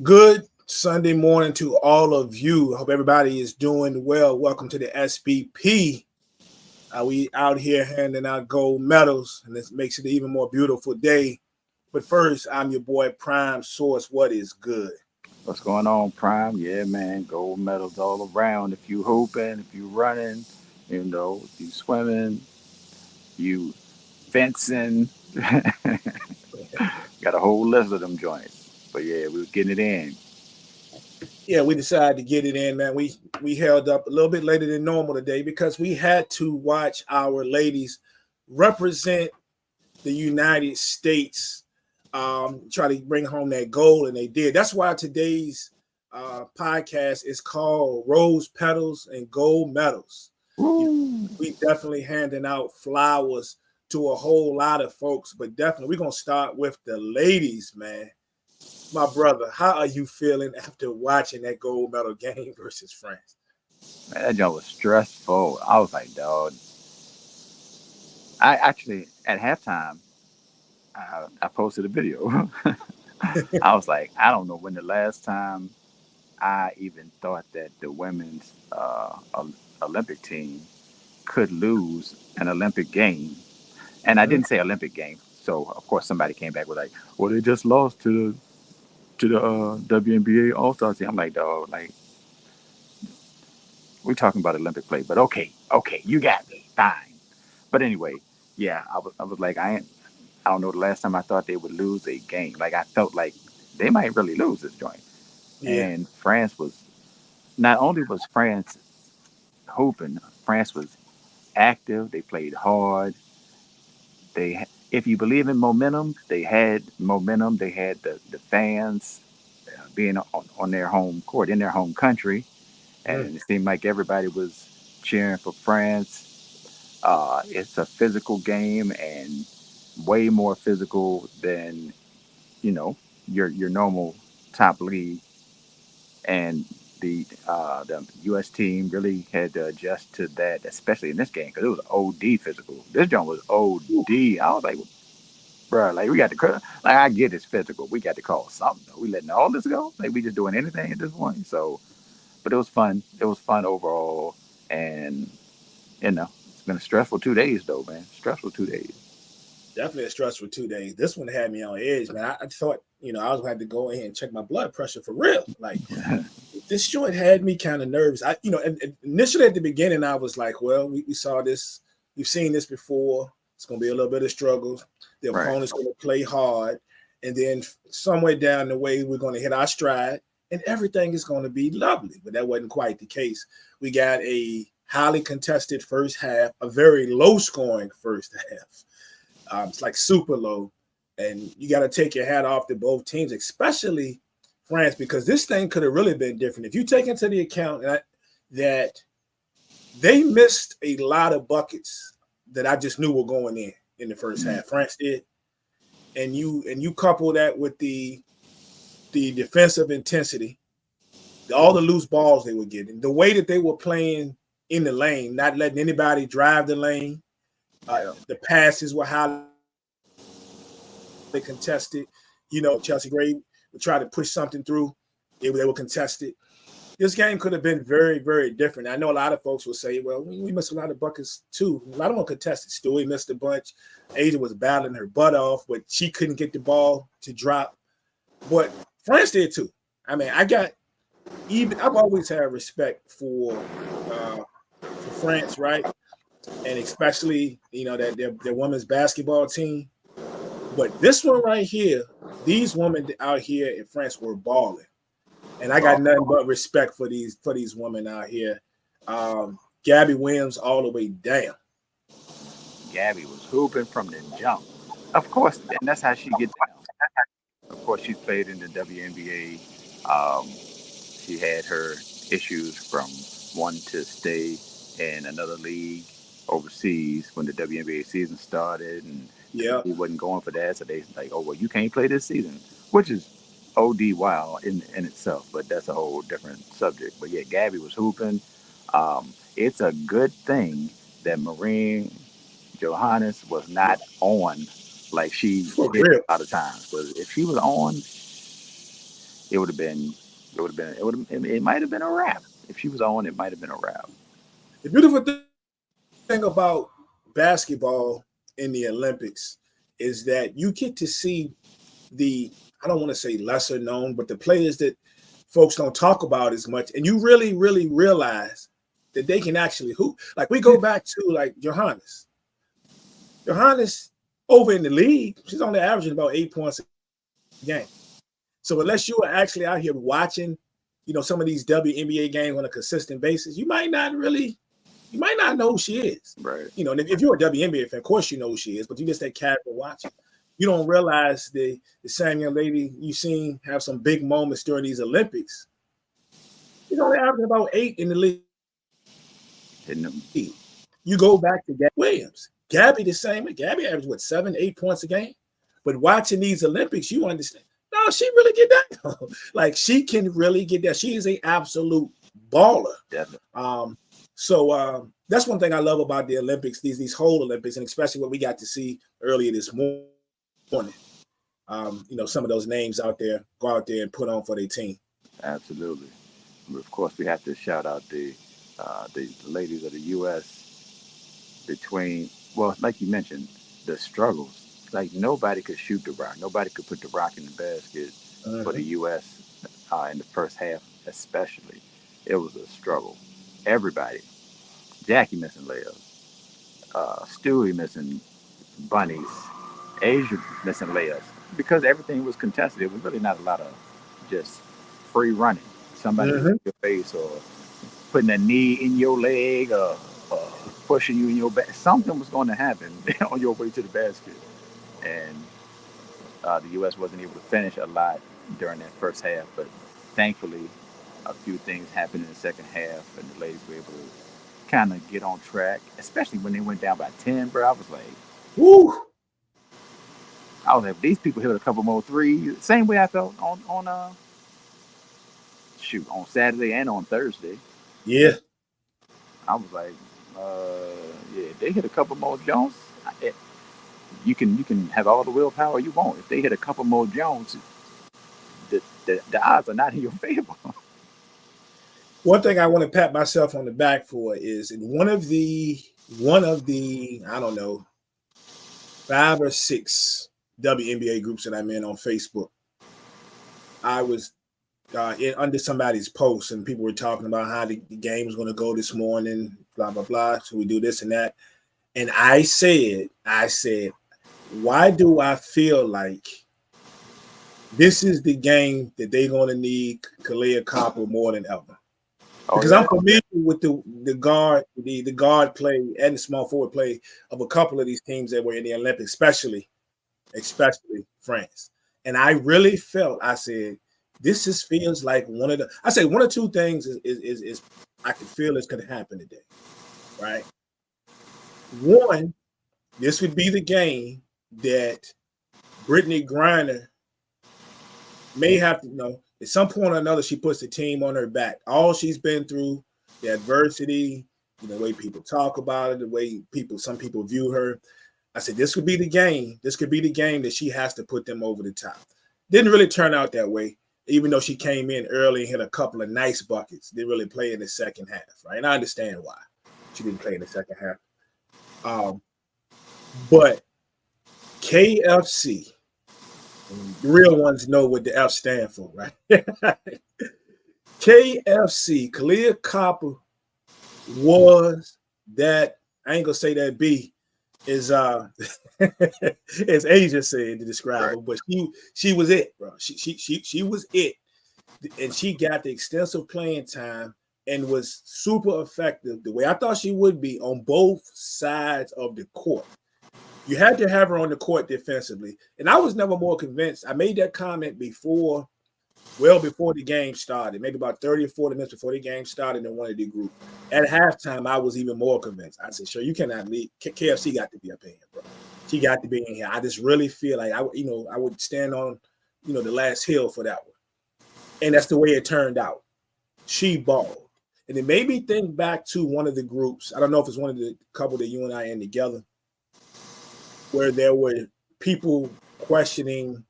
Good Sunday morning to all of you. Hope everybody is doing well. Welcome to the SBP. We out here handing out gold medals, and this makes it an even more beautiful day. But first, I'm your boy Prime Source. What is good? What's going on, Prime? Yeah, man, gold medals all around. If you hooping, if you running, if you swimming, you fencing, got a whole list of them joints. But yeah, we was getting it in. Yeah, we decided to get it in, man. We held up a little bit later than normal today because we had to watch our ladies represent the United States, try to bring home that gold, and they did. That's why today's podcast is called Rose Petals and Gold Medals. You know, Woo! we definitely handing out flowers to a whole lot of folks, but definitely we're gonna start with the ladies, man. My brother, how are you feeling after watching that gold medal game versus France? Man, that joint was stressful. I was like, dog. I actually at halftime, I posted a video. I was like, I don't know when the last time I even thought that the women's Olympic team could lose an Olympic game. And I Mhm. didn't say Olympic game. So of course somebody came back with like, well, they just lost to the WNBA All Star team. I'm like, dog, like we're talking about Olympic play, but okay, you got me, fine. But anyway, yeah, I was like, I don't know the last time I thought they would lose a game. Like I felt like they might really lose this joint. Yeah. And France was not only was France hooping, France was active. They played hard. If you believe in momentum, they had momentum. They had the fans being on their home court in their home country, Mhm. and it seemed like everybody was cheering for France. It's a physical game and way more physical than you know your normal top league, and the U.S. team really had to adjust to that, especially in this game because it was OD physical. This joint was OD. I was like, bro, like we got to like I get it's physical. We got to call something. Though. We letting all this go? Like we just doing anything at this point? So, but it was fun. It was fun overall, and it's been a stressful 2 days though, man. Stressful 2 days. Definitely a stressful 2 days. This one had me on edge, man. I thought, I was had to go in and check my blood pressure for real. Like this joint had me kind of nervous. And initially at the beginning, I was like, well, we saw this, we've seen this before. It's gonna be a little bit of struggles. The Right. opponent's gonna play hard, and then somewhere down the way, we're gonna hit our stride, and everything is gonna be lovely. But that wasn't quite the case. We got a highly contested first half, a very low scoring first half. It's like super low, and you got to take your hat off to both teams, especially France, because this thing could have really been different. If you take into the account that they missed a lot of buckets that I just knew were going in the first Mm. half. France did, and you couple that with the defensive intensity, all the loose balls they were getting, the way that they were playing in the lane, not letting anybody drive the lane. Yeah. The passes were highly contested. Chelsea Gray would try to push something through. They were contested. This game could have been very, very different. I know a lot of folks will say, well, we missed a lot of buckets too. A lot of them contested. Stewie missed a bunch. Asia was battling her butt off, but she couldn't get the ball to drop. But France did too. I mean, I've always had respect for France, right? And especially, that their women's basketball team. But this one right here, these women out here in France were balling, and I got Ball. nothing but respect for these women out here. Gabby Williams all the way down. Gabby was hooping from the jump. Of course, and that's how she get down. Of course, she's played in the WNBA. She had her issues from wanting to stay in another league overseas when the WNBA season started, and the Yeah, league wasn't going for that. So they like, oh well, you can't play this season, which is OD wild in itself, but that's a whole different subject. But yeah, Gabby was hooping. It's a good thing that Marine Johannes was not on like she for did real. a lot of times. Because if she was on, it would have been, it might have been a wrap. If she was on, it might have been a wrap. The beautiful thing about basketball in the Olympics is that you get to see the, I don't want to say lesser known, but the players that folks don't talk about as much. And you really, really realize that they can actually hoop. Like we go back to like Johannes. Johannes over in the league, she's only averaging about 8 points a game. So unless you are actually out here watching, some of these WNBA games on a consistent basis, you might not know who she is. Right. And if you're a WNBA fan, of course you know who she is, but you just that casual watching. You don't realize the same young lady you've seen have some big moments during these Olympics. She's only averaging about 8 in the league. You go back to Gabby Williams. Gabby the same way. Gabby averaged 7, 8 points a game. But watching these Olympics, you understand. No, she really get that. Like she can really get that. She is an absolute baller. Definitely. So that's one thing I love about the Olympics, these whole Olympics, and especially what we got to see earlier this morning. Some of those names out there go out there and put on for their team. Absolutely. Of course, we have to shout out the ladies of the U.S. between, well, like you mentioned, the struggles. Like nobody could shoot the rock. Nobody could put the rock in the basket for the U.S. In the first half, especially. It was a struggle. Everybody. Jackie missing layups. Stewie missing bunnies. Asia missing layups. Because everything was contested. It was really not a lot of just free running. Somebody was in your face or putting a knee in your leg or pushing you in your back. Something was going to happen on your way to the basket. And the U.S. wasn't able to finish a lot during that first half. But thankfully, a few things happened in the second half, and the ladies were able to kind of get on track, especially when they went down by 10, bro. I was like, woo! I was like, these people hit a couple more threes. Same way I felt on Saturday and on Thursday. Yeah. I was like, yeah, if they hit a couple more Jones, you can have all the willpower you want. If they hit a couple more Jones, the odds are not in your favor. One thing I want to pat myself on the back for is in one of the I don't know 5 or 6 WNBA groups that I'm in on Facebook. I was under somebody's post and people were talking about how the game was going to go this morning, blah blah blah. So we do this and that, and I said, why do I feel like this is the game that they're going to need Kalia Copper more than ever? Because I'm familiar with the guard play and the small forward play of a couple of these teams that were in the Olympics, especially France. And I really felt, I said, this feels like one or two things is I could feel is going to happen today, right? One, this would be the game that Brittany Griner may have to, at some point or another, she puts the team on her back. All she's been through, the adversity, the way people talk about it, the way some people view her. I said, this could be the game. This could be the game that she has to put them over the top. Didn't really turn out that way, even though she came in early and hit a couple of nice buckets. Didn't really play in the second half, right? And I understand why she didn't play in the second half. But KFC, the real ones know what the F stand for, right? KFC, Kalia Copper was that, I ain't gonna say that B is as Asia said to describe her, but she was it, bro. She was it. And she got the extensive playing time and was super effective the way I thought she would be on both sides of the court. You had to have her on the court defensively. And I was never more convinced. I made that comment before the game started, maybe about 30 or 40 minutes before the game started in one of the groups. At halftime, I was even more convinced. I said, sure, you cannot leave. KFC got to be up in here, bro. She got to be in here. I just really feel like I would stand on, the last hill for that one. And that's the way it turned out. She balled. And it made me think back to one of the groups. I don't know if it's one of the couple that you and I are in together, where there were people questioning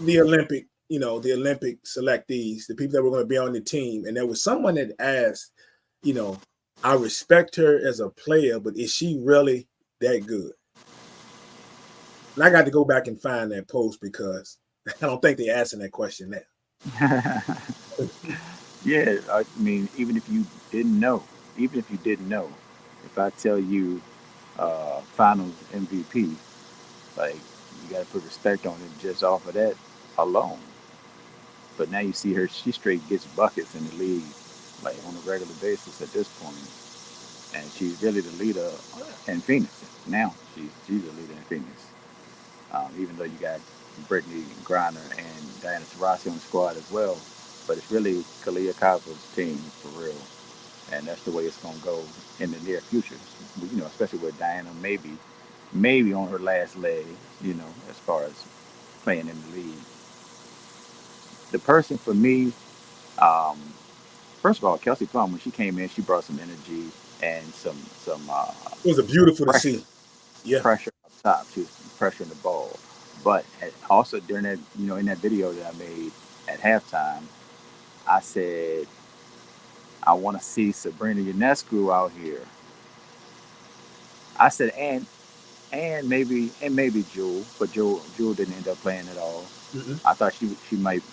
the Olympic, the Olympic selectees, the people that were going to be on the team, and there was someone that asked, I respect her as a player, but is she really that good? And I got to go back and find that post because I don't think they're asking that question now. Yeah, I mean, even if you didn't know, if I tell you Finals MVP, like you got to put respect on it just off of that alone. But now you see her; she straight gets buckets in the league, like on a regular basis at this point, and she's really the leader in Phoenix now. She's the leader in Phoenix. Even though you got Brittany Griner and Diana Taurasi on the squad as well, but it's really Kalia Kava's team for real, and that's the way it's gonna go in the near future. Especially with Diana maybe on her last leg, as far as playing in the league. The person for me, um, first of all, Kelsey Plum, when she came in, she brought some energy and some It was a beautiful to pressure see. Yeah. pressure up top. She was pressuring the ball, but also during that, in that video that I made at halftime, I said I want to see Sabrina Ionescu out here. I said and maybe Jewel, but Jewel didn't end up playing at all. Mm-hmm. I thought she might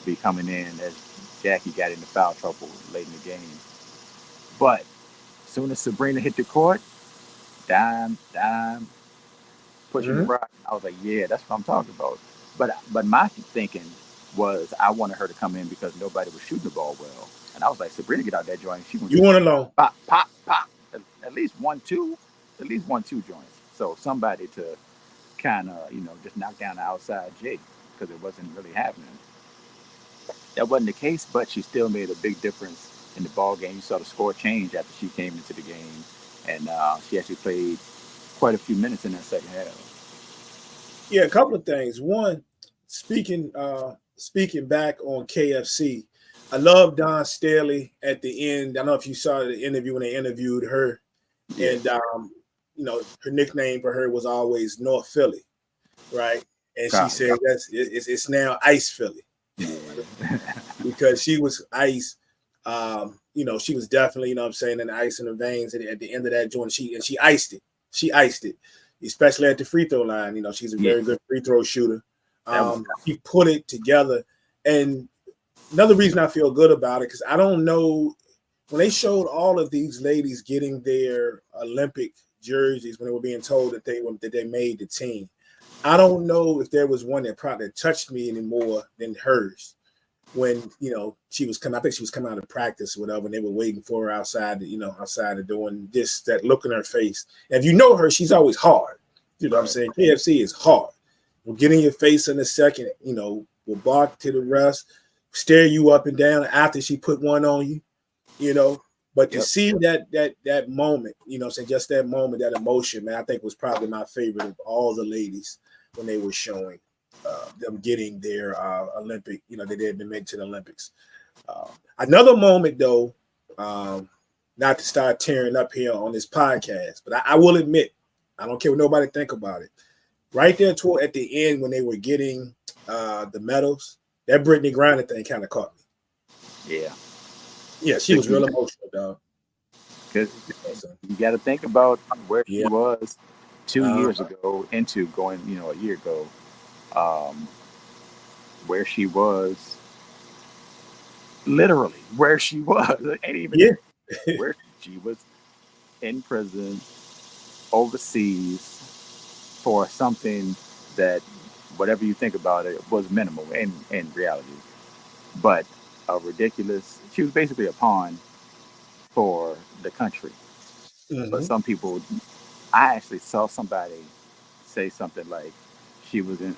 be coming in as Jackie got into foul trouble late in the game. But as soon as Sabrina hit the court, dime, pushing the Mm-hmm. rock, I was like, yeah, that's what I'm talking about. But my thinking was I wanted her to come in because nobody was shooting the ball well, and I was like, Sabrina, get out that joint. She gonna You get went alone. pop, pop, pop, at least at least 1, 2 joints. So somebody to kind of just knock down the outside J because it wasn't really happening. That wasn't the case, but she still made a big difference in the ball game. You saw the score change after she came into the game, and she actually played quite a few minutes in that second half. Yeah, a couple of things. One, speaking back on KFC, I love Don Staley at the end. I don't know if you saw the interview when they interviewed her, Yeah, and her nickname for her was always North Philly, right? And she God, said it's now Ice Philly yeah, because she was ice. She was definitely, I'm saying, in the ice in her veins at the end of that joint. She iced it. She iced it, especially at the free throw line. She's a yeah. very good free throw shooter. That was She put it together. And another reason I feel good about it, because I don't know when they showed all of these ladies getting their Olympic jerseys when they were being told that they made the team. I don't know if there was one that probably touched me anymore than hers when she was coming. I think she was coming out of practice or whatever, and they were waiting for her outside. Outside of doing this, that look in her face. And if you know her, she's always hard. You know what I'm saying? KFC is hard. Will get in your face in a second. Will bark to the rest, stare you up and down after she put one on you. But to yep. see that moment, saying just that moment, that emotion, man, I think was probably my favorite of all the ladies when they were showing them getting their Olympic, they had been made to the Olympics. Another moment, though, not to start tearing up here on this podcast, but I will admit, I don't care what nobody think about it. Right there at the end when they were getting the medals, that Brittany Griner thing kind of caught me. Yeah. Yeah, she was real emotional, dog. Because you got to think about where she Yeah. was 2 years ago into going, a year ago, um, where she was, literally where she was, and even Yeah. where she was in prison overseas for something that, whatever you think about it, was minimal in reality. But a ridiculous, she was basically a pawn for the country. But Mm-hmm. some people, I actually saw somebody say something like she was in,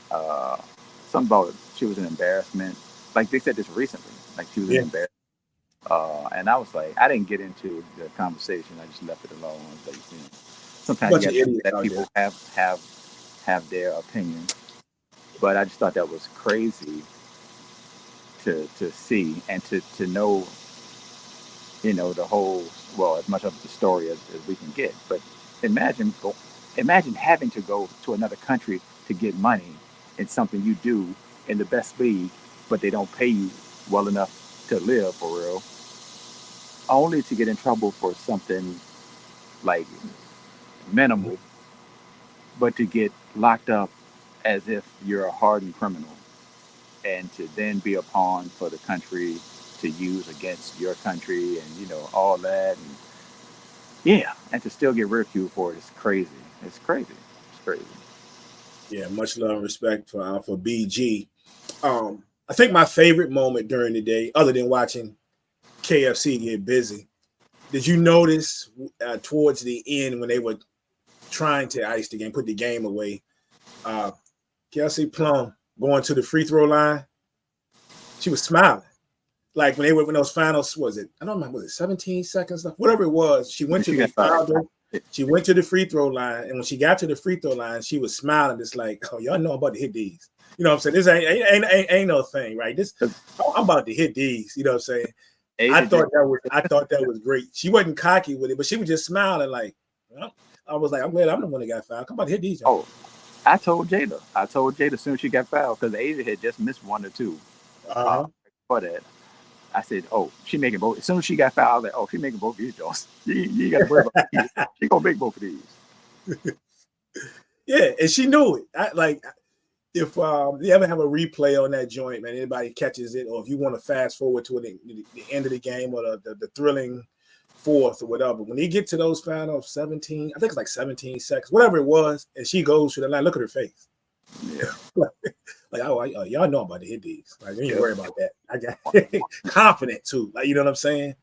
something about she was an embarrassment. Like they said this recently, like she was an Yeah. embarrassment. And I was like, I didn't get into the conversation. I just left it alone. I was like, A sometimes you bunch of got to idiots let out there. people have their opinion. But I just thought that was crazy to see and to know, the whole, well, as much of the story as we can get. But imagine imagine having to go to another country to get money in something you do in the best league, but they don't pay you well enough to live for real, only to get in trouble for something like minimal, but to get locked up as if you're a hardened criminal, and to then be a pawn for the country to use against your country, and all that, and yeah, and to still get ridiculed for it is crazy. It's crazy. It's crazy. Yeah, much love and respect for BG. I think my favorite moment during the day, other than watching KFC get busy, did you notice towards the end when they were trying to ice the game, put the game away, uh, Kelsey Plum going to the free throw line, she was smiling. Like when they were when those finals, was it? I don't remember, was it 17 seconds left? Whatever it was, she went to She the got fired. foul. She went to the free throw line, and when she got to the free throw line, she was smiling, just like, "Oh, y'all know I'm about to hit these." You know what I'm saying? This ain't no thing, right? This I'm about to hit these. You know what I'm saying? I thought that was great. She wasn't cocky with it, but she was just smiling, like, well, I was like, I'm glad I'm the one that got fouled. Come about to hit these. Y'all. Oh, I told Jada. I told Jada as soon as she got fouled because Asia had just missed one or two. Uh-huh. For that, I said, "Oh, she making both." As soon as she got fouled, I was like, "Oh, she making both of these jobs. You got to worry about these. She gonna make both of these." Yeah, and she knew it. I like if you ever have a replay on that joint, man, anybody catches it, or if you want to fast forward to the end of the game or the thrilling fourth or whatever, when they get to those final 17, I think it's like 17 seconds, whatever it was, and she goes to the line, look at her face. Yeah. Like, oh, y'all know I'm about to hit these. Like, you ain't Yeah. worry about that. I got confident too. Like, you know what I'm saying?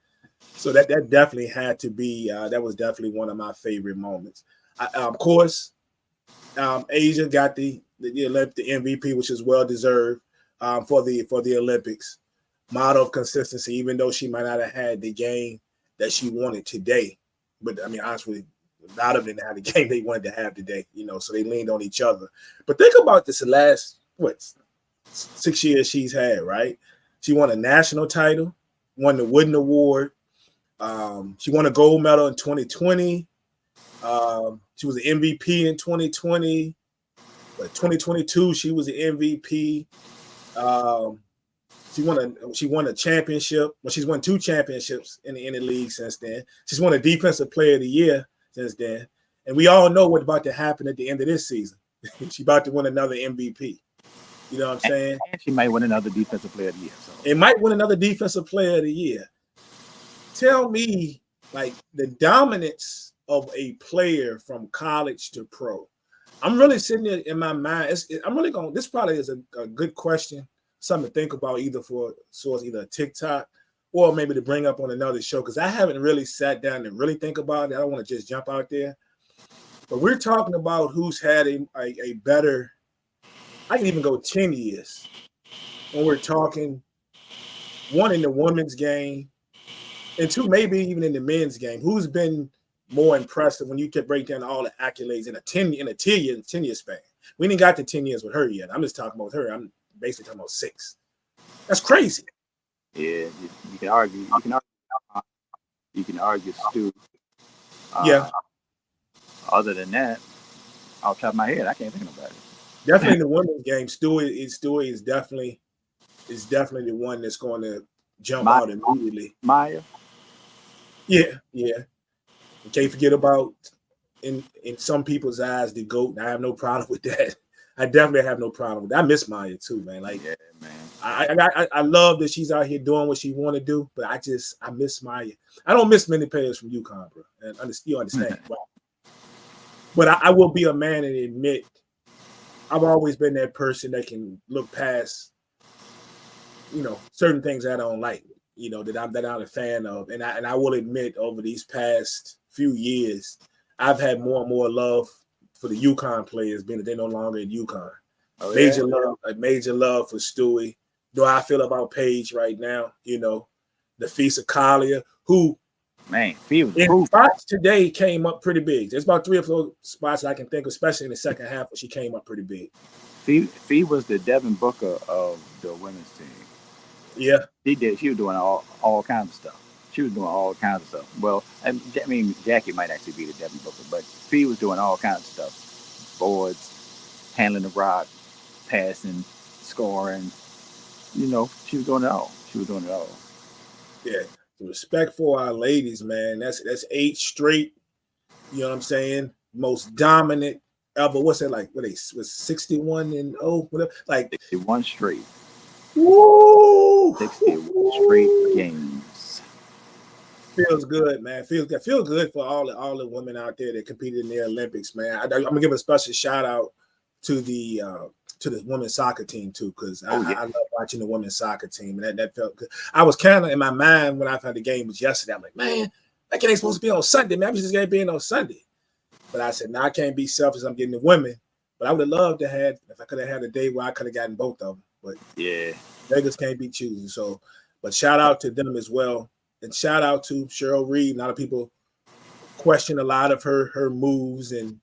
So that definitely had to be, that was definitely one of my favorite moments. Of course, Asia got the MVP, which is well deserved for the Olympics. Model of consistency, even though she might not have had the game that she wanted today. But I mean, honestly, a lot of them didn't have the game they wanted to have today, so they leaned on each other. But think about this last, 6 years she's had, right? She won a national title, won the Wooden Award. She won a gold medal in 2020. She was an MVP in 2020. But 2022, she was an MVP. She won a championship. Well, she's won 2 championships in the league since then. She's won a Defensive Player of the Year since then. And we all know what's about to happen at the end of this season. She's about to win another MVP. You know what I'm saying? And she might win another Defensive Player of the Year. So. It might win another Defensive Player of the Year. Tell me, like, the dominance of a player from college to pro. I'm really sitting there in my mind. I'm really going. This probably is a good question, something to think about, either a TikTok or maybe to bring up on another show, because I haven't really sat down and really think about it. I don't want to just jump out there. But we're talking about who's had a better. I can even go 10 years when we're talking one in the women's game, and 2 maybe even in the men's game. Who's been more impressive when you can break down all the accolades in a 10-year span? We ain't got the 10 years with her yet. I'm just talking about her. I'm basically talking about 6. That's crazy. Yeah, you can argue. You can argue Stu. Yeah. Other than that, off the top of my head, I can't think about it. Definitely in the women's game, Stewie is definitely the one that's going to jump out immediately. Maya. Yeah. You can't forget about in some people's eyes the GOAT. I have no problem with that. I definitely have no problem with that. I miss Maya too, man. Like, yeah, man. I love that she's out here doing what she want to do, but I miss Maya. I don't miss many players from UConn, bro. And you understand. But I will be a man and admit I've always been that person that can look past, certain things that I don't like, that I'm a fan of. And I will admit, over these past few years, I've had more and more love for the UConn players, being that they're no longer at UConn. Oh, major love for Stewie. Do I feel about Paige right now? The Feast of Kalia, who, man, in spots today came up pretty big. There's about 3 or 4 spots I can think of, especially in the second half, where she came up pretty big. Fee was the Devin Booker of the women's team. Yeah, she was doing all kinds of stuff. She was doing all kinds of stuff. Well, I mean, Jackie might actually be the Devin Booker, but Fee was doing all kinds of stuff. Boards, handling the rock, passing, scoring. You know, she was doing it all. She was doing it all. Yeah. The respect for our ladies, man. That's 8 straight. You know what I'm saying? Most dominant ever. What's it like? What they was 61 and oh whatever. Like 61 straight. woo, 61 straight games. feels good, man. Feels good. Feel good for all the women out there that competed in the Olympics, man. I'm gonna give a special shout out to the women's soccer team too, because Oh yeah. I love watching the women's soccer team, and that felt good. I was kind of in my mind when I found the game was yesterday. I'm like, man, that game ain't supposed to be on Sunday, man. I was just gonna be in on Sunday, but I said, no, I can't be selfish. I'm getting the women, but I would have loved to have if I could have had a day where I could have gotten both of them, but Yeah. beggars can't be choosing. So, but shout out to them as well. And shout out to Cheryl Reed. A lot of people question a lot of her moves and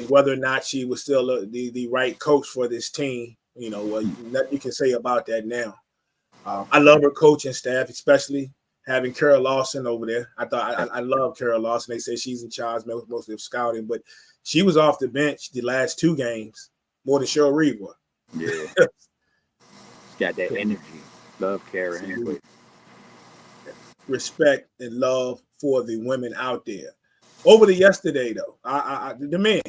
whether or not she was still the right coach for this team. You know, nothing you can say about that now. I love her coaching staff, especially having Carol Lawson over there. I love Carol Lawson. They say she's in charge mostly of scouting, but she was off the bench the last 2 games more than Cheryl Reed was. Yeah. Got that energy. Love Karen. Respect and love for the women out there. Over to yesterday, though, the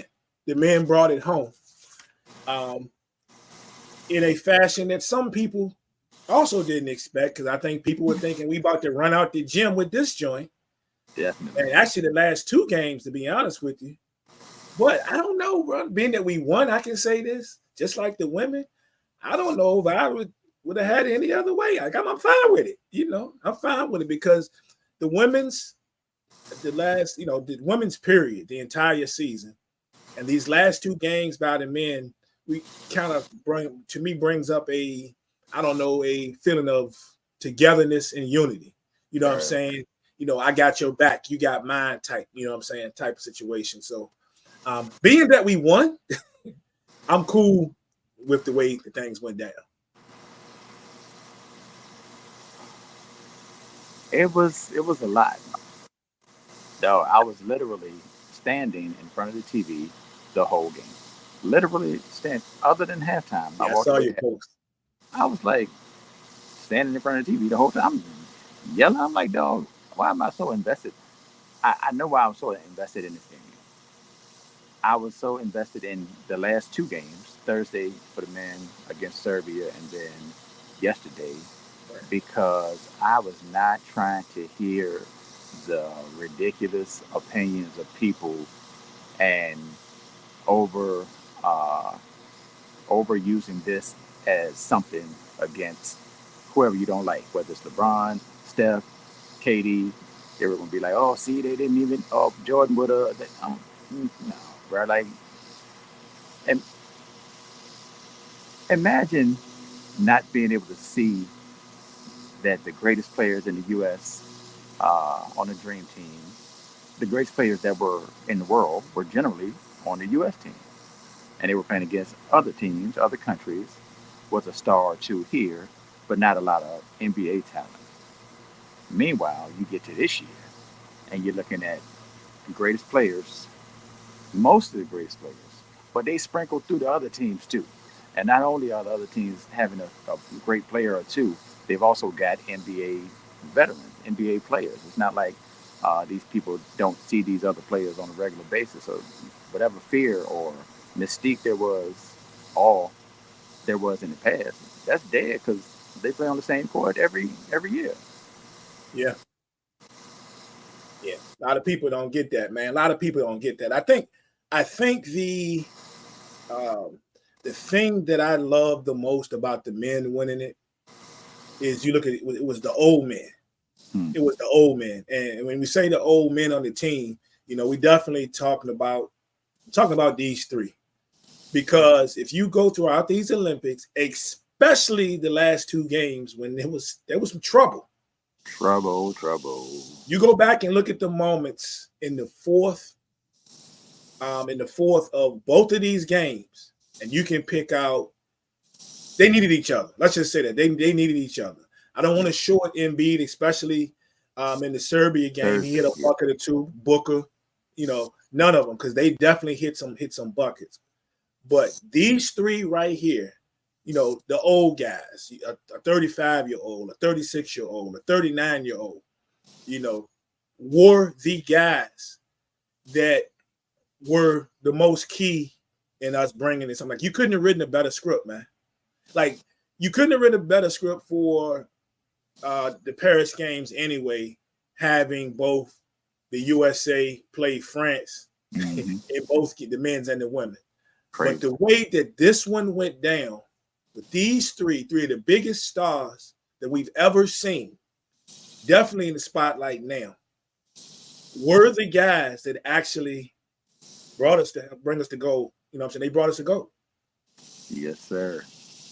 men brought it home um, in a fashion that some people also didn't expect, because I think people were thinking we about to run out the gym with this joint. Definitely. And actually, the last 2 games, to be honest with you. But I don't know, bro. Being that we won, I can say this, just like the women. I don't know if I would have had it any other way. Like I'm fine with it. You know, I'm fine with it because the the women's period, the entire season, and these last 2 games by the men, we kind of brings up I don't know, a feeling of togetherness and unity. You know what I'm saying? You know, I got your back, you got mine type, you know what I'm saying, type of situation. So being that we won, I'm cool with the way the things went down. It was a lot. Though I was literally standing in front of the TV the whole game. Literally stand. Other than halftime, I Yeah, I walked saw away. your post. I was like standing in front of the TV the whole time, yelling. I'm like, dog, why am I so invested? I know why I'm so invested in this game. I was so invested in the last 2 games, Thursday for the men against Serbia, and then yesterday, because I was not trying to hear the ridiculous opinions of people and over uh, overusing this as something against whoever you don't like, whether it's LeBron, Steph, Katie. They were gonna be like, "Oh, see, they didn't even. Oh, Jordan would have." No, bro. Like, and imagine not being able to see that the greatest players in the U.S. On the Dream Team, the greatest players that were in the world, were generally on the U.S. team, and they were playing against other teams, other countries, was a star or two here, but not a lot of NBA talent. Meanwhile, you get to this year, and you're looking at the greatest players, most of the greatest players, but they sprinkled through the other teams too. And not only are the other teams having a great player or two, they've also got NBA veterans, NBA players. It's not like these people don't see these other players on a regular basis. So whatever fear or mystique all there was in the past, that's dead because they play on the same court every year. Yeah, yeah. A lot of people don't get that, man. A lot of people don't get that. I think um, the thing that I love the most about the men winning it is you look at it was the old men. Hmm. It was the old men, and when we say the old men on the team, you know, we definitely talking about these three. Because if you go throughout these Olympics, especially the last 2 games when there was some trouble, Trouble, trouble. you go back and look at the moments in the fourth of both of these games, and you can pick out they needed each other. Let's just say that they needed each other. I don't want to short Embiid, especially in the Serbia game. He hit a Yeah. bucket or two. Booker, none of them because they definitely hit some buckets. But these three right here, the old guys, a 35-year-old, a 36-year-old, a 39-year-old, were the guys that were the most key in us bringing in something. Like, you couldn't have written a better script, man. Like, you couldn't have written a better script for the Paris games anyway, having both the USA play France Mm-hmm. in both the men's and the women. Crazy. But the way that this one went down with these three of the biggest stars that we've ever seen, definitely in the spotlight now, were the guys that actually bring us to gold. You know what I'm saying? They brought us to gold. Yes, sir.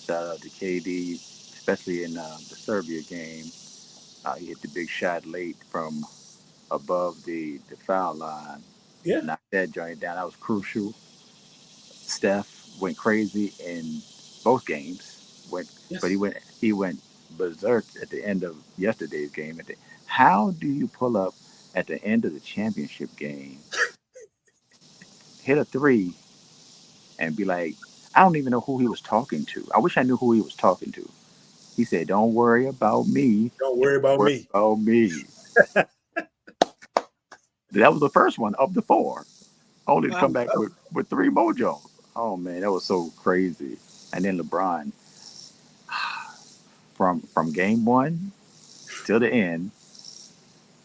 Shout out to KD, especially in the Serbia game. He hit the big shot late from above the foul line. Yeah. Knocked that joint down. That was crucial. Steph went crazy in both games. But Yes. he went berserk at the end of yesterday's game. How do you pull up at the end of the championship game, hit a three, and be like, I don't even know who he was talking to. I wish I knew who he was talking to. He said, "Don't worry about me. Don't worry about Worry me. about me." That was the first one of the four, only to come back with three mojos. Oh man, that was so crazy. And then LeBron, from game one till the end,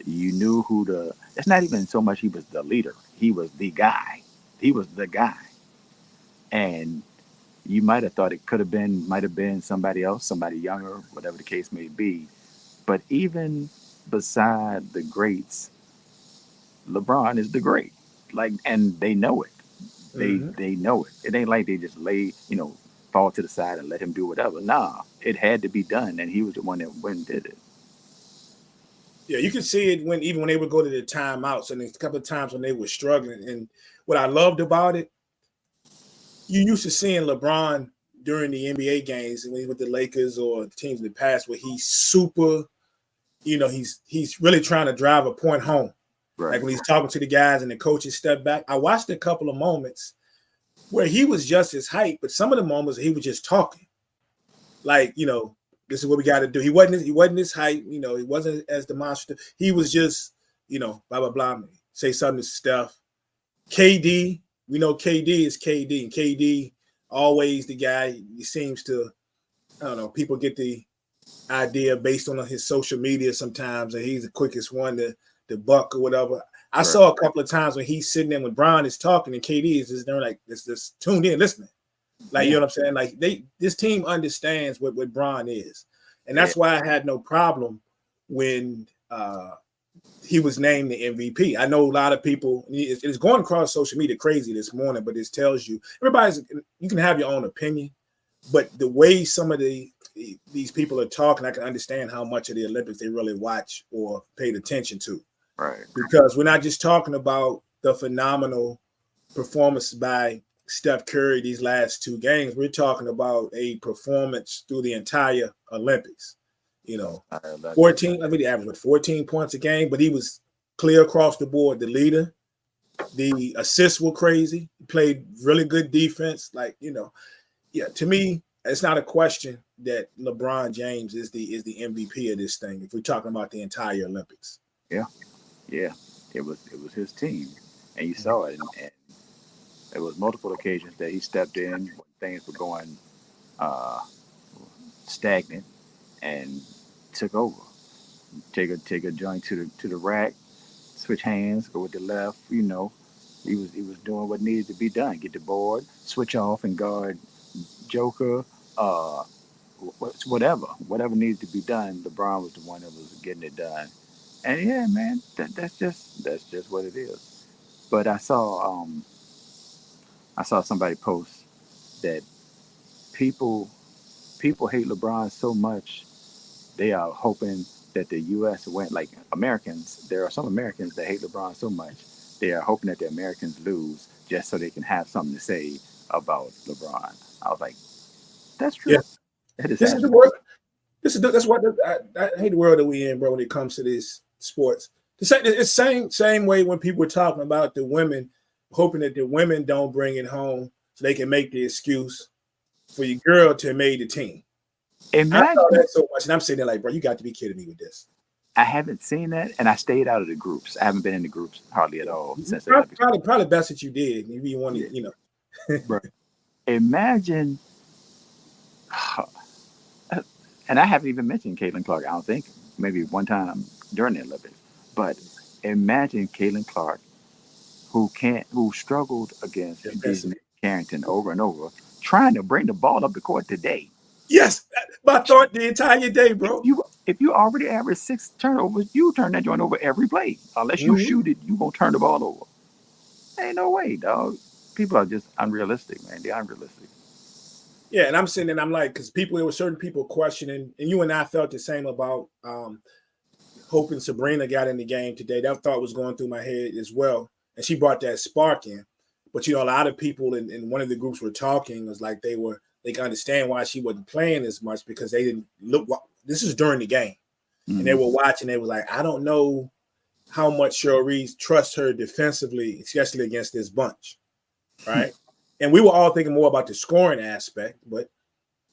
you knew who the. It's not even so much he was the leader; he was the guy. He was the guy, and you might have thought it might have been somebody else, somebody younger, whatever the case may be. But even beside the greats, LeBron is the great. Like, and they know it. Mm-hmm. They know it. It ain't like they just fall to the side and let him do whatever. Nah, it had to be done, and he was the one that went and did it. Yeah, you can see it even when they would go to the timeouts, and a couple of times when they were struggling. And what I loved about it, you used to seeing LeBron during the NBA games when he with the Lakers or teams in the past where he's super, he's really trying to drive a point home. Right. Like when he's talking to the guys and the coaches step back. I watched a couple of moments where he was just as hype, but some of the moments he was just talking. Like, this is what we got to do. He wasn't as hype, he wasn't as demonstrative. He was just, blah, blah, blah. Say something to Steph. KD, we know KD is KD, and KD always the guy. He seems to, I don't know, people get the idea based on his social media sometimes, and he's the quickest one to buck or whatever. I saw a couple of times when he's sitting there when Brian is talking and KD is just there like this tuned in listening. Like, you know what I'm saying? Like this team understands what Brian is. And that's why I had no problem when he was named the MVP. I know a lot of people, it's going across social media crazy this morning, but it tells you you can have your own opinion, but the way some of these people are talking, I can understand how much of the Olympics they really watch or paid attention to. Right. Because we're not just talking about the phenomenal performance by Steph Curry these last two games. We're talking about a performance through the entire Olympics. 14, I think he averaged 14 points a game, but he was clear across the board, the leader. The assists were crazy. He played really good defense. To me, it's not a question that LeBron James is the MVP of this thing if we're talking about the entire Olympics. Yeah. It was his team, and you saw it, and there was multiple occasions that he stepped in when things were going uh, stagnant and took over. Take a joint to the rack, switch hands, go with the left. He was doing what needed to be done. Get the board, switch off, and guard Joker. Uh, whatever needed to be done. LeBron was the one that was getting it done. And yeah, man, that's just what it is. But I saw somebody post that people people hate LeBron so much they are hoping that the U.S. win. Like Americans, there are some Americans that hate LeBron so much they are hoping that the Americans lose just so they can have something to say about LeBron. I was like, that's true. Yeah, That is this is the absolutely world. That's what I hate the world that we in, bro. When it comes to these sports, it's same way when people were talking about the women, hoping that the women don't bring it home so they can make the excuse for your girl to have made the team. I saw Imagine. that so much, and I'm sitting there like, bro, you got to be kidding me with this. I haven't seen that, and I stayed out of the groups. I haven't been in the groups hardly at all Yeah. since the Olympics. Probably best that you did. Maybe you wanted, Yeah, you know. bro. Imagine, and I haven't even mentioned Caitlin Clark. I don't think maybe one time during the Olympics, but imagine Caitlin Clark who struggled against Dejanay Defensively. Carrington over and over, trying to bring the ball up the court today. Yes, my thought the entire day, bro. If you already average 6 turnovers, you turn that joint over every play. Unless you Mhm. shoot it, you gonna turn the ball over. Ain't no way, dog. People are just unrealistic, man. They're unrealistic. Yeah, and I'm sitting and I'm like, because there were certain people questioning, and you and I felt the same about hoping Sabrina got in the game today. That thought was going through my head as well. And she brought that spark in. But a lot of people in one of the groups were talking was like they can understand why she wasn't playing as much because they didn't look. This is during the game, and they Mm-hmm. were watching. They was like, I don't know how much Cheryl Reed trusts her defensively, especially against this bunch, right? And we were all thinking more about the scoring aspect, but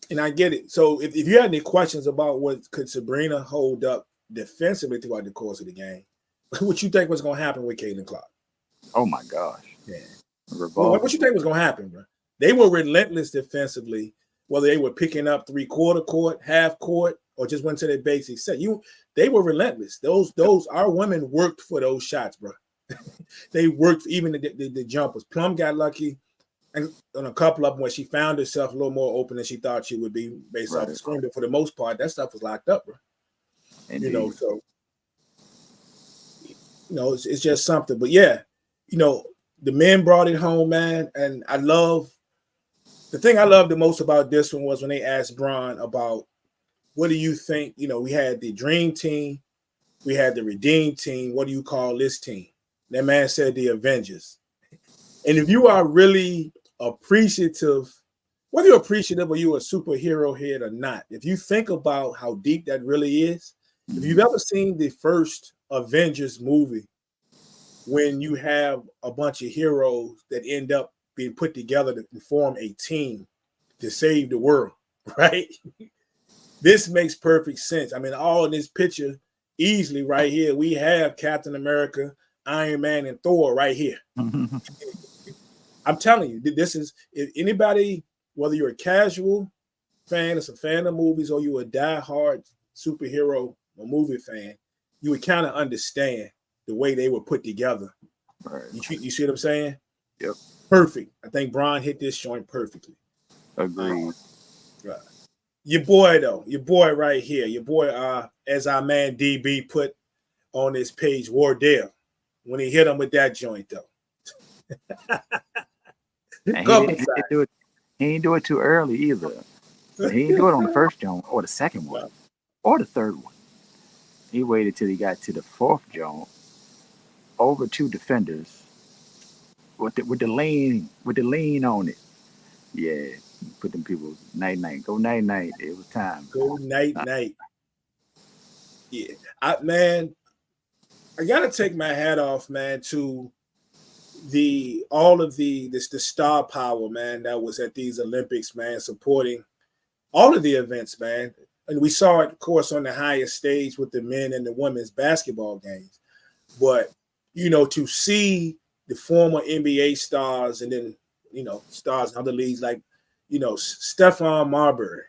and I get it. So if you had any questions about what could Sabrina hold up defensively throughout the course of the game, what you think was going to happen with Caitlin Clark? Oh my gosh, Yeah. revolving. What you think was going to happen, bro? They were relentless defensively, whether they were picking up 3/4 court, half court, or just went to their basic set. They were relentless. Those our women worked for those shots, bro. They worked even the jumpers. Plum got lucky and on a couple of them where she found herself a little more open than she thought she would be based off the Right, screen. But for the most part, that stuff was locked up, bro. indeed. So it's just something. But yeah, you know, the men brought it home, man. And the thing I love the most about this one was when they asked Braun about what do you think? We had the dream team, we had the redeem team. What do you call this team? That man said the Avengers. And if you are really appreciative, whether you're appreciative or you're a superhero head or not, if you think about how deep that really is, if you've Mm-hmm. ever seen the first Avengers movie, when you have a bunch of heroes that end up being put together to form a team to save the world, right? This makes perfect sense. I mean, all in this picture, easily right here, we have Captain America, Iron Man, and Thor right here. I'm telling you, this is if anybody, whether you're a casual fan, it's a fan of movies, or you're a diehard superhero or movie fan, you would kind of understand the way they were put together. Right. You see what I'm saying? Yep. Perfect. I think Braun hit this joint perfectly. Agreed. Right. Your boy though, your boy right here, your boy, as our man DB put on his page, Wardell, when he hit him with that joint though, And he couple didn't, he times. didn't do it. He didn't do it too early either. He didn't do it on the first joint or the second one or the third one. He waited till he got to the fourth joint over two defenders with the lean on it. Yeah, put them people night night. Go night night. It was time. Go night night. Yeah, man, I gotta take my hat off, man, to all of the star power, man, that was at these Olympics, man, supporting all of the events, man. And we saw it, of course, on the highest stage with the men and the women's basketball games. But to see the former NBA stars and then stars in other leagues like Stephon Marbury.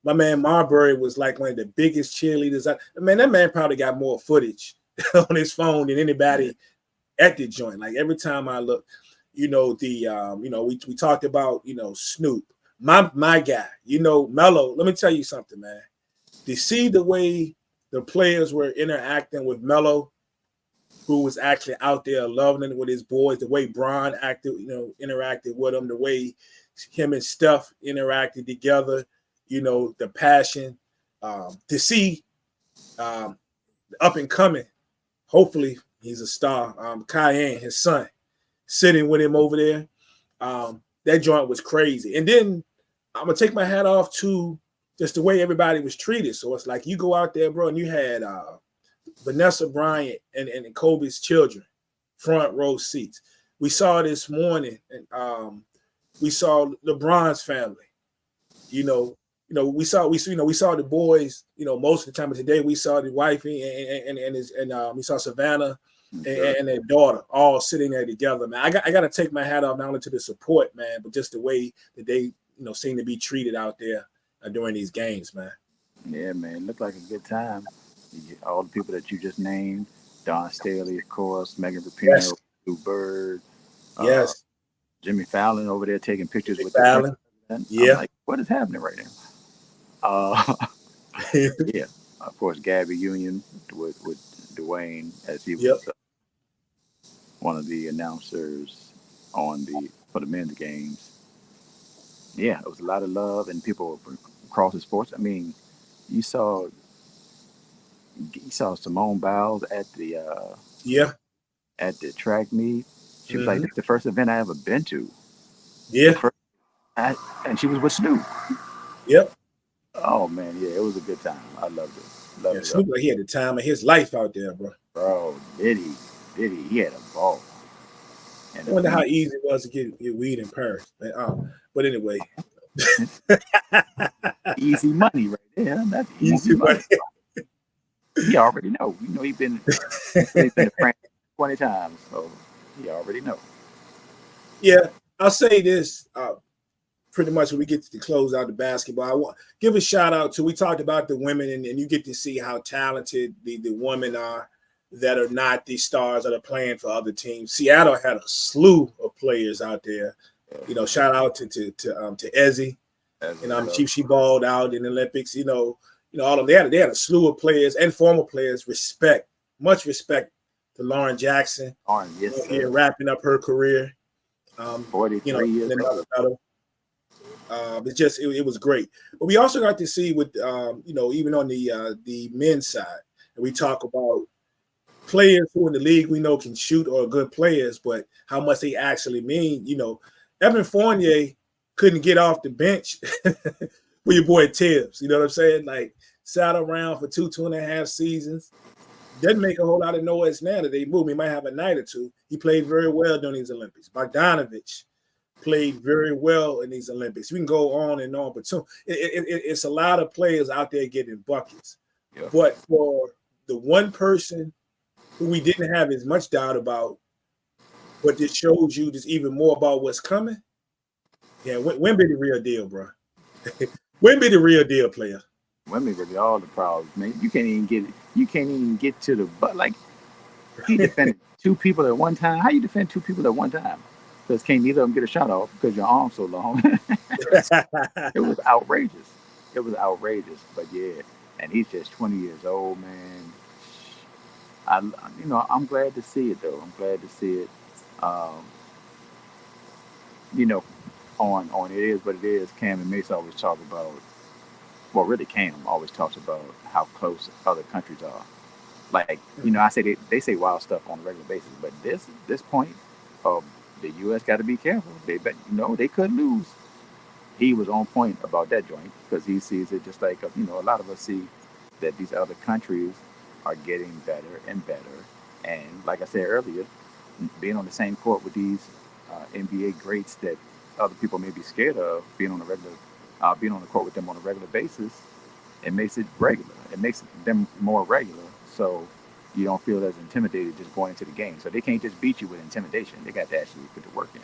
My man Marbury was like one of the biggest cheerleaders. Man, that man probably got more footage on his phone than anybody at the joint. Like every time I look, we talked about Snoop, my guy, Mello. Let me tell you something, man. To see the way the players were interacting with Mello, who was actually out there loving it with his boys, the way Bron interacted with him, the way him and Steph interacted together, the passion, to see up and coming, hopefully he's a star, Cayenne, his son, sitting with him over there. That joint was crazy. And then I'm going to take my hat off to just the way everybody was treated. So it's like you go out there, bro, and you had Vanessa Bryant and Kobe's children, front row seats. We saw this morning, and we saw LeBron's family You know, we saw the boys. Most of the time, but today we saw the wifey and we saw Savannah and their daughter all sitting there together. Man, I got to take my hat off not only to the support, man, but just the way that they seem to be treated out there during these games, man. Yeah, man, it looked like a good time. All the people that you just named, Don Staley, of course, Megan Yes, Rapinoe, Lou Bird, uh, yes, Jimmy Fallon over there taking pictures Jimmy with the Fallon. president. I'm Yeah, like, what is happening right now? Uh, yeah, of course, Gabby Union with Dwayne as he yep, was one of the announcers on the for the men's games. Yeah, it was a lot of love and people across the sports. I mean, you saw you saw Simone Biles yeah, at the track meet. She was like, hmm "This is the first event I ever been to. The yeah, first, I, and she was with Snoop. yep. Oh man, yeah, it was a good time. I loved it. Yeah, Loved it up, Snoop, like he had the time of his life out there, bro. bro. Did he? Did he? He had a ball. And I wonder how easy it was to get weed in Paris. Man. But anyway, easy money right there. That's easy easy money. money. He already know. You know he's been to France 20 times, so he already know. Yeah, I'll say this. Pretty much when we get to close out the basketball, I want give a shout out to. We talked about the women, and you get to see how talented the women are that are not the stars that are playing for other teams. Seattle had a slew of players out there. Shout out to Ezzy, As and we love she balled out in the Olympics. All of them. They had a slew of players and former players. Much respect to Lauren Jackson Arn, yes here sir. wrapping up her career. In 43 years another old. medal. It was great. But we also got to see with even on the men's side, and we talk about players who in the league we know can shoot or are good players, but how much they actually mean. Evan Fournier couldn't get off the bench with your boy Tibbs. You know what I'm saying? Like sat around for 2.5 seasons. Doesn't make a whole lot of noise now that they move. He might have a night or two. He played very well during these Olympics. Bogdanovich played very well in these Olympics. We can go on and on, but it's a lot of players out there getting buckets. Yeah. But for the one person who we didn't have as much doubt about, but this shows you just even more about what's coming. Yeah, Wemby the real deal, bro. Wemby the real deal player. Women really all the problems, man. You can't even get to the but like he defended two people at one time. How you defend two people at one time? Because can't neither of them get a shot off because your arm's so long. It was outrageous. It was outrageous. But yeah, and he's just 20 years old, man. I'm glad to see it though. I'm glad to see it. Um, you know, on it is what it is. Cam and Mace always talk about. Well, really, Cam always talks about how close other countries are. Like, I say they say wild stuff on a regular basis, but this point, of the U.S. got to be careful. They bet they could lose. He was on point about that joint because he sees it just like a lot of us see that these other countries are getting better and better. And like I said earlier, being on the same court with these NBA greats that other people may be scared of, being on the court with them on a regular basis, it makes it regular. It makes them more regular. So you don't feel as intimidated just going into the game. So they can't just beat you with intimidation. They got to actually put the work in.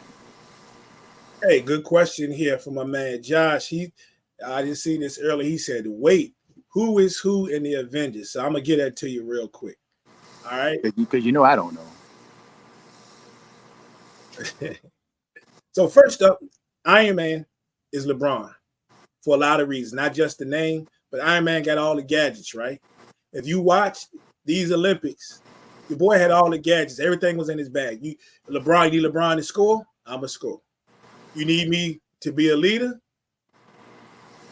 Hey, good question here from my man Josh. I didn't see this earlier. He said, "Wait, who is who in the Avengers?" So I'm gonna get that to you real quick. All right. Because I don't know. So first up, Iron Man is LeBron for a lot of reasons, not just the name, but Iron Man got all the gadgets, right? If you watch these Olympics, your boy had all the gadgets. Everything was in his bag. You need LeBron to score? I'm a score. You need me to be a leader?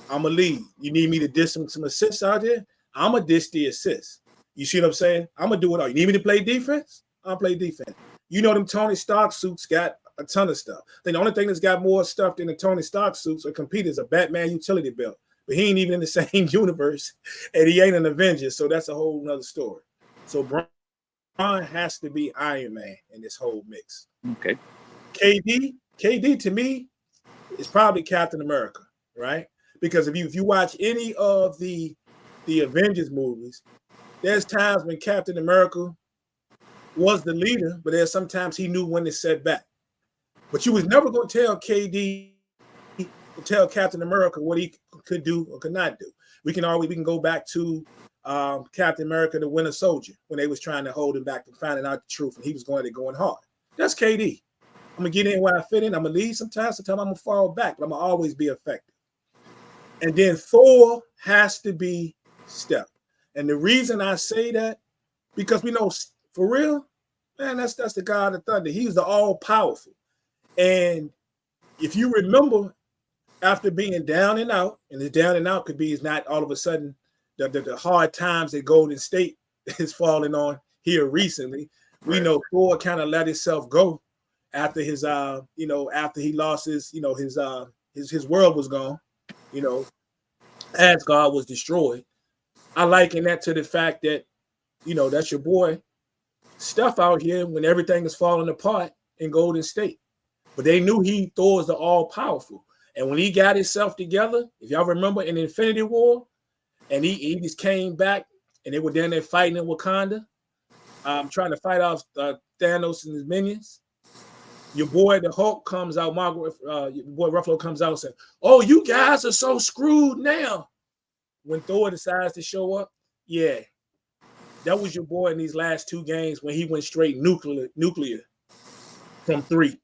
I'm a lead. You need me to dish some assists out there? I'm a dish the assists. You see what I'm saying? I'm gonna do it all. You need me to play defense? I'll play defense. Them Tony Stark suits got a ton of stuff. The only thing that's got more stuff than the Tony Stark suits or compete is a Batman utility belt. But he ain't even in the same universe, and he ain't an Avenger, so that's a whole nother story. So Braun has to be Iron Man in this whole mix. Okay. KD to me is probably Captain America, right? Because if you watch any of the Avengers movies, there's times when Captain America was the leader, but there's sometimes he knew when to set back. But you was never going to tell KD to tell Captain America what he could do or could not do. We can go back to Captain America, the Winter Soldier, when they was trying to hold him back from finding out the truth, and he was going hard. That's KD. I'm gonna get in where I fit in. I'm gonna lead sometimes I'm gonna fall back, but I'm gonna always be effective. And then Thor has to be Steph. And the reason I say that, because we know for real, man, that's the God of thunder. He's the all powerful. And if you remember, after being down and out, and the down and out could be is not all of a sudden the hard times that Golden State is falling on here recently. Right. We know Thor kind of let himself go after his after he lost his his world was gone, Asgard was destroyed. I liken that to the fact that, that's your boy Steph out here when everything is falling apart in Golden State. But they knew Thor was the all powerful. And when he got himself together, if y'all remember in Infinity War, and he just came back and they were down there fighting in Wakanda, trying to fight off Thanos and his minions. Your boy, the Hulk, comes out, your boy Ruffalo comes out and says, "Oh, you guys are so screwed now." When Thor decides to show up, yeah, that was your boy in these last two games when he went straight nuclear from 3.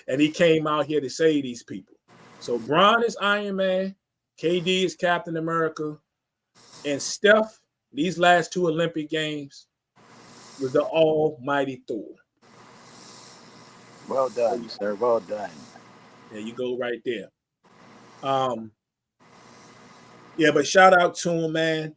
And he came out here to save these people. So Bron is Iron Man, KD is Captain America, and Steph, these last 2 Olympic Games, was the almighty Thor. Well done, sir. Well done. There you go right there. Yeah, but shout out to him, man.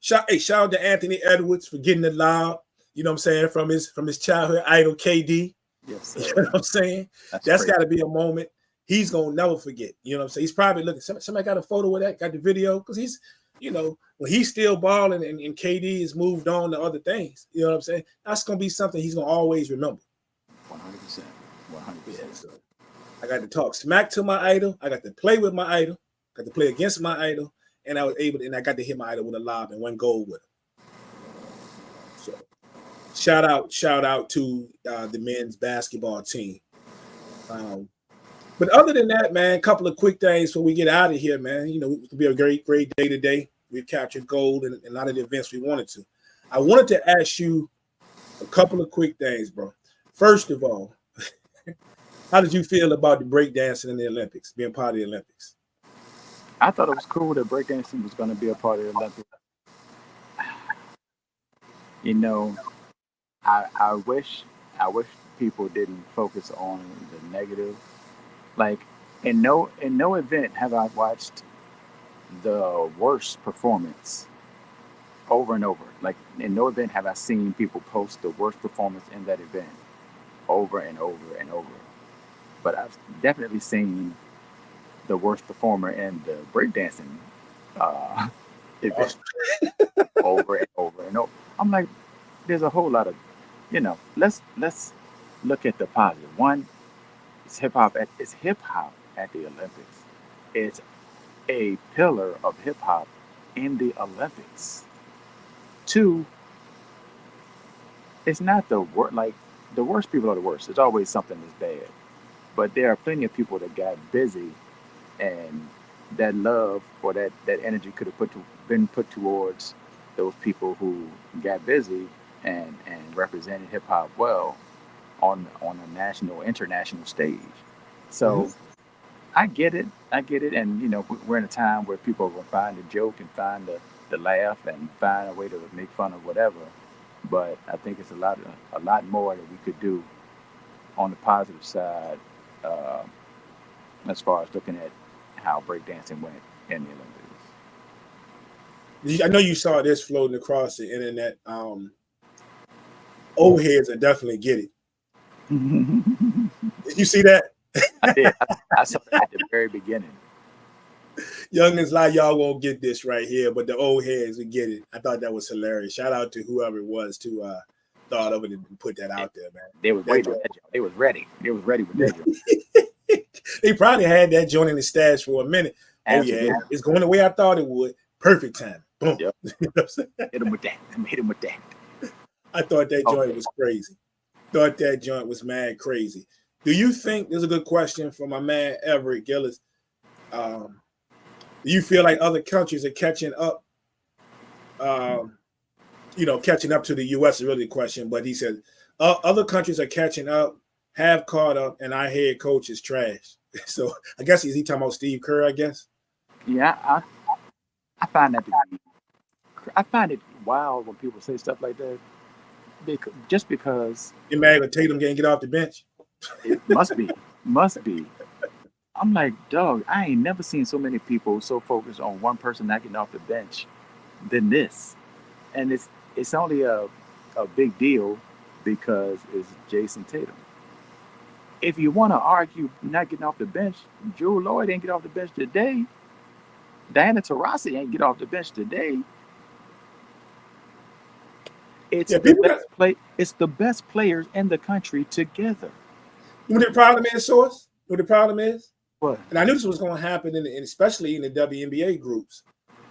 Shout out to Anthony Edwards for getting the lob, you know what I'm saying, from his childhood idol KD. Yes, sir. You know what I'm saying? That's got to be a moment he's going to never forget. You know what I'm saying? He's probably looking, somebody got a photo of that, got the video, because he's, when he's still balling and KD has moved on to other things, you know what I'm saying? That's going to be something he's going to always remember. 100%. 100%. Yeah, so I got to talk smack to my idol. I got to play with my idol. Got to play against my idol. And I got to hit my idol with a lob and 1 goal with him. So shout out to the men's basketball team. But other than that, man, a couple of quick things before we get out of here, man. It could be a great day today. We've captured gold in a lot of the events we wanted to. I wanted to ask you a couple of quick things, bro. First of all, how did you feel about the breakdancing in the Olympics, being part of the Olympics? I thought it was cool that breakdancing was going to be a part of the Olympics. I wish people didn't focus on the negative. Like in no event have I watched the worst performance over and over. Like in no event have I seen people post the worst performance in that event over and over and over. But I've definitely seen the worst performer in the breakdancing event over and over and over. I'm like, there's a whole lot of, let's look at the positive. One, it's hip hop at the Olympics. It's a pillar of hip hop in the Olympics. 2, it's not the worst. Like the worst people are the worst. There's always something that's bad, but there are plenty of people that got busy, and that love or that energy could have been put towards those people who got busy and represented hip hop well on a national, international stage. So I get it, and we're in a time where people will find a joke and find the laugh and find a way to make fun of whatever. But I think it's a lot more that we could do on the positive side, as far as looking at how breakdancing went in the Olympics. I know you saw this floating across the internet. Old heads will definitely get it. Did you see that? I did. I saw it at the very beginning. Youngins like y'all won't get this right here, but the old heads will get it. I thought that was hilarious. Shout out to whoever it was to thought of it and put that out there, man. They was waiting. They was ready. They was ready with that joint. They probably had that joint in the stash for a minute. Oh yeah, it's going the way I thought it would. Perfect time. Boom. Yep. You know what I'm saying? Hit him with that. Hit him with that. I thought that joint Okay. was crazy. Thought that joint was mad crazy. Do you think, there's a good question from my man Everett Gillis. Do you feel like other countries are catching up? Catching up to the U.S. is really the question, but he said other countries are catching up, have caught up, and our head coach is trash. So I guess he talking about Steve Kerr, I guess. Yeah, I find that to be. I find it wild when people say stuff like that. Just because You mad when Tatum can't get off the bench? it must be. I'm like, dog, I ain't never seen so many people so focused on one person not getting off the bench than this. And it's only a big deal because it's Jason Tatum. If you want to argue not getting off the bench, Drew Lloyd ain't get off the bench today. Diana Taurasi ain't get off the bench today. It's Yeah, the people got. best play. It's the best players in the country together. You know what the problem is, Source? What the problem is? What? And I knew this was going to happen, especially in the WNBA groups.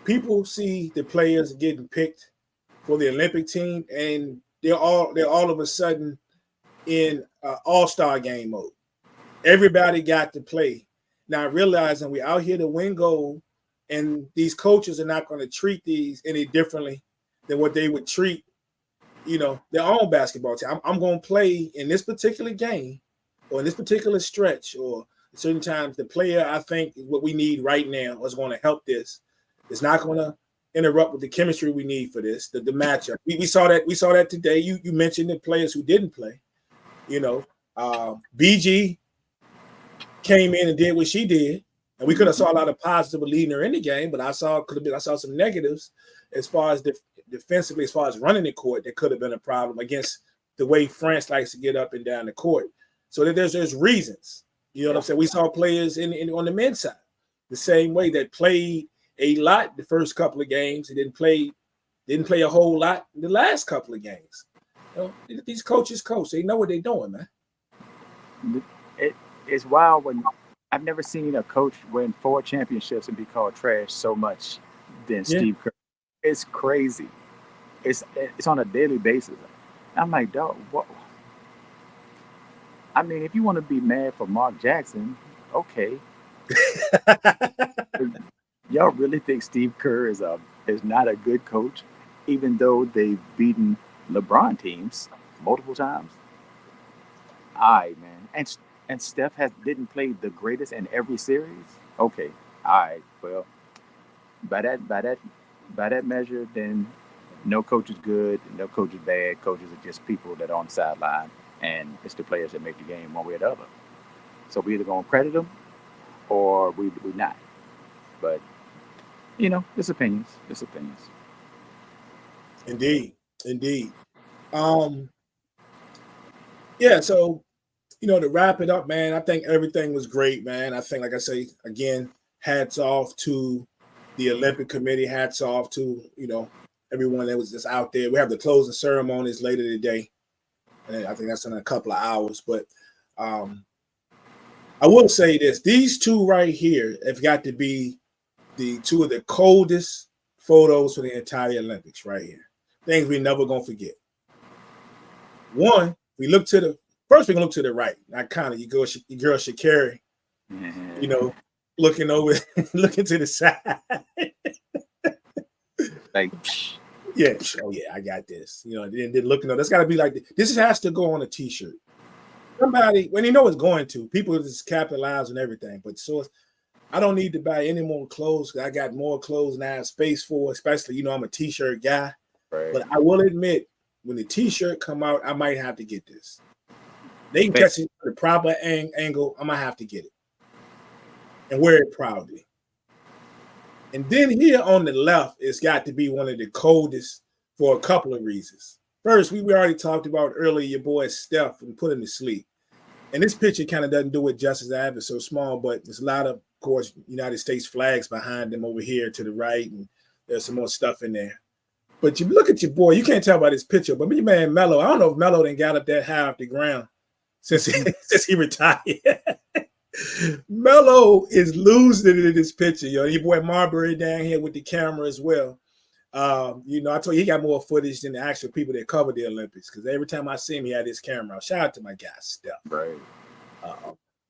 People see the players getting picked for the Olympic team, and they're all of a sudden in all-star game mode. Everybody got to play. Now realizing we're out here to win gold, and these coaches are not going to treat these any differently than what they would treat, their own basketball team. I'm going to play in this particular game, or in this particular stretch, or certain times. The player I think is what we need right now is going to help this. It's not going to interrupt with the chemistry we need for this. The matchup. We saw that today. You mentioned the players who didn't play. BG came in and did what she did, and we could have saw a lot of positive leading her in the game, but I saw some negatives as far as defensively, as far as running the court. That could have been a problem against the way France likes to get up and down the court. So that there's reasons. You know what I'm saying? We saw players on the men's side the same way that played a lot the first couple of games and didn't play a whole lot in the last couple of games. These coaches coach. They know what they're doing, man. It's wild when I've never seen a coach win 4 championships and be called trash so much than Steve Kerr. It's crazy. It's on a daily basis. I'm like, dog, what? I mean, if you want to be mad for Mark Jackson, okay. Y'all really think Steve Kerr is not a good coach, even though they've beaten LeBron teams multiple times? All right, man. And Steph didn't play the greatest in every series. Okay, all right. Well, by that measure, then no coach is good, no coach is bad. Coaches are just people that are on the sideline, and it's the players that make the game one way or the other. So we either gonna credit them or we not. But it's opinions. It's opinions. Indeed. Yeah. So to wrap it up, man, I think everything was great, man. I think, like I say again, hats off to the Olympic Committee. Hats off to everyone that was just out there. We have the closing ceremonies later today, and I think that's in a couple of hours. But I will say this: these two right here have got to be the two of the coldest photos for the entire Olympics right here. Things we never gonna forget. One, we're gonna look to the right. Not kind of your girl Sha'Carri, looking over, looking to the side. Like, yeah, oh yeah, I got this. Then looking up. That's got to be like this has to go on a T-shirt. Somebody, when it's going to, people just capitalize on everything. But I don't need to buy any more clothes because I got more clothes than I have space for. Especially, I'm a T-shirt guy. right. But I will admit, when the T-shirt come out, I might have to get this. They can catch it the proper angle. I'm gonna have to get it and wear it proudly. And then here on the left, it's got to be one of the coldest for a couple of reasons. First, we already talked about earlier your boy Steph and put him to sleep. And this picture kind of doesn't do it justice. I have it so small, but there's a lot of course, United States flags behind them over here to the right, and there's some more stuff in there. But you look at your boy, you can't tell by this picture, but your man Melo, I don't know if Melo done got up that high off the ground since he retired. Melo is losing it in this picture, yo. Your boy Marbury down here with the camera as well. I told you he got more footage than the actual people that cover the Olympics because every time I see him, he had his camera out. Shout out to my guy, Steph. Right.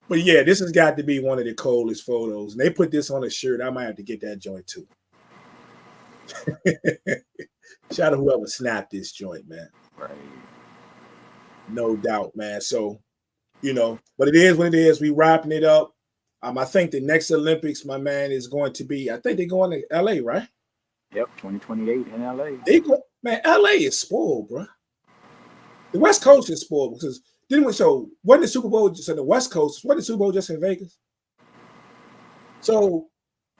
But yeah, this has got to be one of the coolest photos. And they put this on a shirt. I might have to get that joint too. Shout out to whoever snapped this joint, man. Right. No doubt, man. So, but it is what it is. We wrapping it up. I think the next Olympics, my man, is going to be, I think they're going to LA, right? Yep, 2028 in LA. Man, LA is spoiled, bro. The West Coast is spoiled because wasn't the Super Bowl just on the West Coast? Wasn't the Super Bowl just in Vegas? So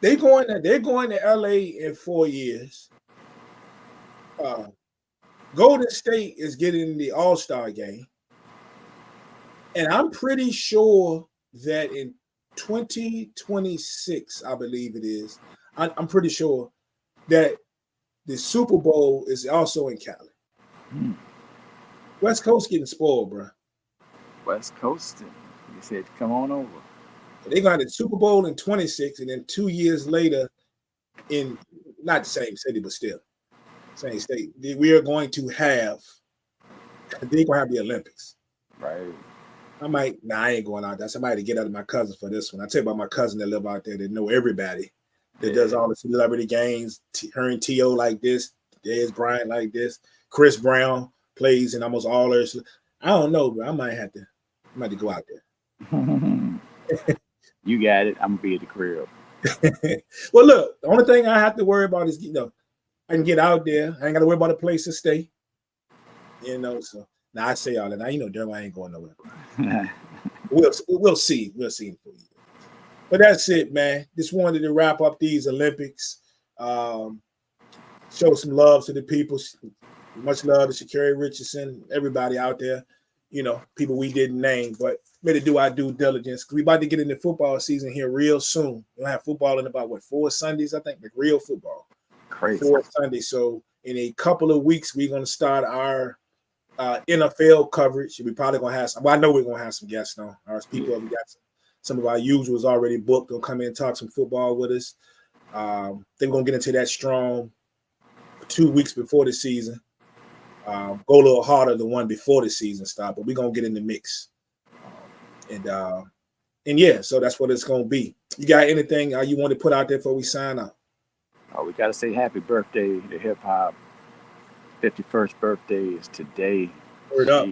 they're going to LA in 4 years. Golden State is getting the All-Star game. And I'm pretty sure that in 2026, I believe it is, I'm pretty sure that the Super Bowl is also in Cali. West Coast getting spoiled, bro. West Coast, you said, come on over. They're going to the Super Bowl in 26, and then 2 years later, in not the same city, but still same state, we are going to have. They're going to have the Olympics. Right. I ain't going out there. Somebody to get out of my cousin for this one. I tell you about my cousin that live out there that know everybody. That does all the celebrity games. Her and T.O. like this. Dez Bryant like this. Chris Brown plays in almost all her. I don't know, but I might have to go out there. You got it. I'm going to be at the crib. Well, look, the only thing I have to worry about is, I can get out there. I ain't got to worry about a place to stay. So now I say all that. Now, damn, I ain't going nowhere. We'll see. We'll see. But that's it, man. Just wanted to wrap up these Olympics. Show some love to the people. Much love to Sha'Carri Richardson, everybody out there. People we didn't name, but better do our due diligence. We about to get into football season here real soon. We'll have football in about 4 Sundays, I think, like real football. Crazy. 4 Sundays. So in a couple of weeks, we're going to start our NFL coverage. We probably going to have some. Well, I know we're going to have some guests on. Our people, we got some of our usuals already booked. They'll come in and talk some football with us. Then we're going to get into that strong 2 weeks before the season. Go a little harder the one before the season start, but we're going to get in the mix. And yeah, so that's what it's going to be. You got anything you want to put out there before we sign out? Oh, we got to say happy birthday to hip hop. 51st birthday is today. Word up.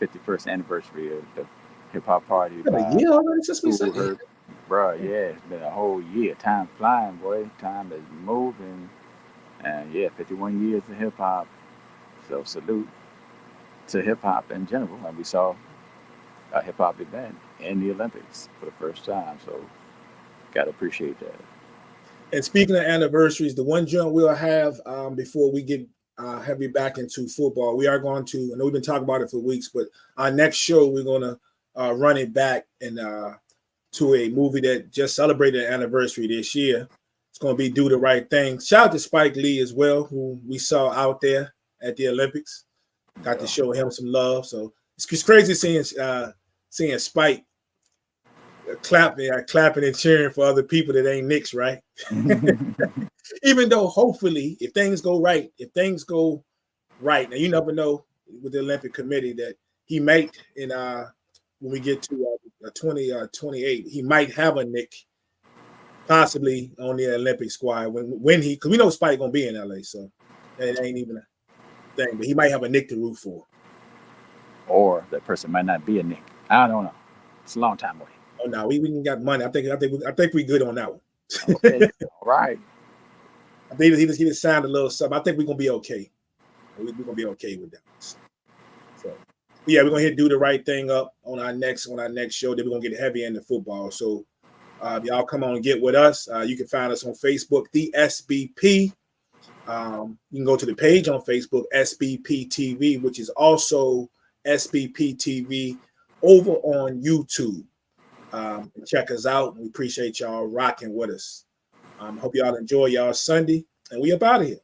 51st anniversary of the hip hop party. A year already since we said that. Bro, yeah, it's been a whole year. Time flying, boy. Time is moving. And yeah, 51 years of hip hop. So salute to hip hop in general. And we saw a hip hop event in the Olympics for the first time. So gotta appreciate that. And speaking of anniversaries, the one joint we'll have before we get heavy back into football, we are going to, I know we've been talking about it for weeks, but our next show, we're going to run it back and to a movie that just celebrated an anniversary this year. It's going to be Do the Right Thing. Shout out to Spike Lee as well, who we saw out there at the Olympics. Got to show him some love. So it's crazy seeing Spike clapping and cheering for other people that ain't Knicks, right? Even though hopefully if things go right, now you never know with the Olympic Committee that he might when we get to 2028, he might have a Knick possibly on the Olympic squad when he, because we know Spike gonna be in LA, so that ain't even a thing, but he might have a Knick to root for. Or that person might not be a Knick. I don't know. It's a long time away. Oh no, we got money. I think we good on that one. Okay. All right. I think he just signed a little something. I think we're gonna be okay. We're gonna be okay with that. So yeah, we're gonna do the right thing up on our next show. Then we're gonna get heavy into football. So y'all come on and get with us. You can find us on Facebook, the SBP. You can go to the page on Facebook, SBP TV, which is also SBP TV over on YouTube. Check us out. We appreciate y'all rocking with us. Hope y'all enjoy y'all Sunday, and we up out of here.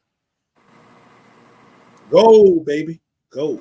Go, baby. Go.